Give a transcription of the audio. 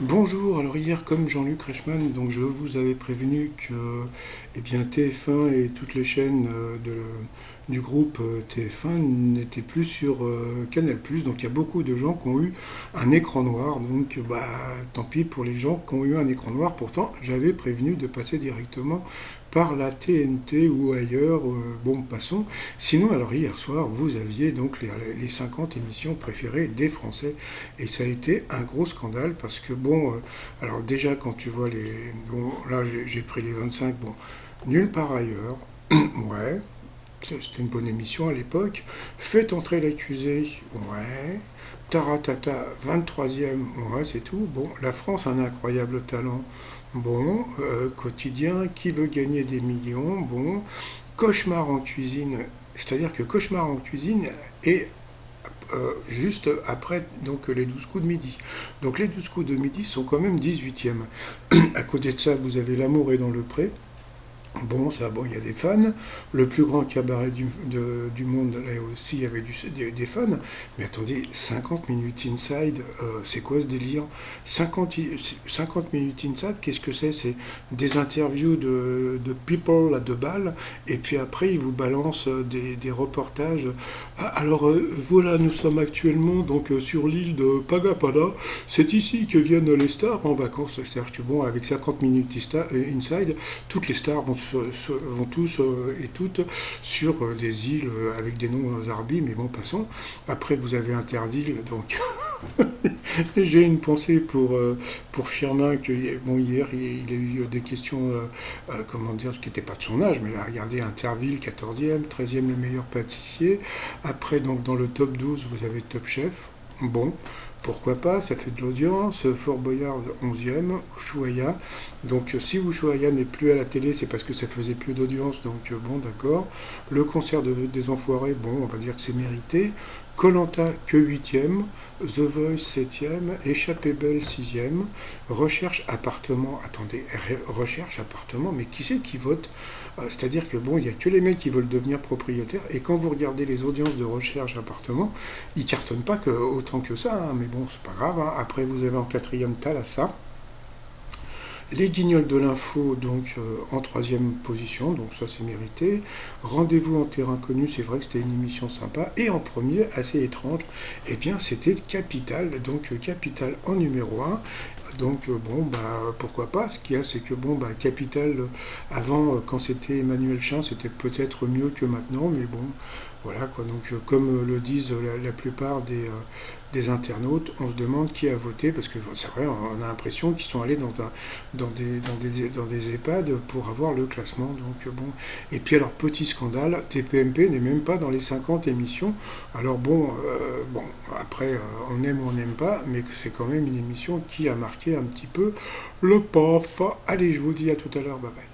Bonjour, alors hier comme Jean-Luc Reichmann, donc je vous avais prévenu que TF1 et toutes les chaînes du groupe TF1 n'étaient plus sur Canal+, donc il y a beaucoup de gens qui ont eu un écran noir, donc tant pis pour les gens qui ont eu un écran noir, pourtant j'avais prévenu de passer directement par la TNT ou ailleurs, bon passons. Sinon alors hier soir vous aviez donc les 50 émissions préférées des Français et ça a été un gros scandale parce que alors déjà quand tu vois bon là j'ai pris les 25, bon, nulle part ailleurs, ouais, c'était une bonne émission à l'époque, Faites entrer l'accusé, ouais, Taratata, 23e, ouais, c'est tout. Bon, la France a un incroyable talent. Bon, quotidien, qui veut gagner des millions, bon, Cauchemar en cuisine, c'est-à-dire que Cauchemar en cuisine est juste après donc les 12 coups de midi. Donc les 12 coups de midi sont quand même 18e. À côté de ça, vous avez L'amour est dans le pré. Bon, ça, bon, il y a des fans. Le plus grand cabaret du monde, là aussi, il y avait des fans. Mais attendez, 50 minutes inside, c'est quoi ce délire 50 minutes inside, qu'est-ce que c'est? C'est des interviews de people à deux balles, et puis après, ils vous balancent des reportages. Ah, alors, voilà, nous sommes actuellement donc sur l'île de Pagapana. C'est ici que viennent les stars en vacances. C'est-à-dire que, bon, avec 50 minutes inside, toutes les stars vont tous et toutes sur des îles avec des noms Zarbi, mais bon, passons. Après, vous avez Interville, donc j'ai une pensée pour Firmin, que bon, hier, il a eu des questions, comment dire, qui n'étaient pas de son âge, mais là, regardez, Interville, 14e, 13e, le meilleur pâtissier. Après, donc, dans le top 12, vous avez Top Chef. Bon, pourquoi pas, ça fait de l'audience. Fort Boyard 11e, Ushuaïa. Donc si Ushuaïa n'est plus à la télé, c'est parce que ça faisait plus d'audience, donc bon d'accord. Le concert des Enfoirés, bon, on va dire que c'est mérité. Colanta que 8e, The Voice 7e, Échappée Belle 6e, Recherche appartement, attendez, Recherche appartement, mais qui c'est qui vote? C'est-à-dire que bon, il n'y a que les mecs qui veulent devenir propriétaires, et quand vous regardez les audiences de Recherche appartement, ils cartonnent pas autant que ça, hein, mais bon, c'est pas grave, hein. Après, vous avez en 4e Thalassa, les Guignols de l'info, donc en 3e position, donc ça c'est mérité. Rendez-vous en terrain connu, c'est vrai que c'était une émission sympa. Et en premier, assez étrange, eh bien c'était Capital, donc Capital en numéro un. Donc bon, pourquoi pas. Ce qu'il y a, c'est que bon, Capital, avant, quand c'était Emmanuel Chin, c'était peut-être mieux que maintenant, mais bon, voilà quoi. Donc comme le disent la plupart des internautes, on se demande qui a voté, parce que c'est vrai, on a l'impression qu'ils sont allés dans des EHPAD pour avoir le classement. Donc bon. Et puis alors, petit scandale, TPMP n'est même pas dans les 50 émissions. Alors bon, après, on aime ou on n'aime pas, mais c'est quand même une émission qui a marqué un petit peu le PAF. Allez, je vous dis à tout à l'heure, bye bye.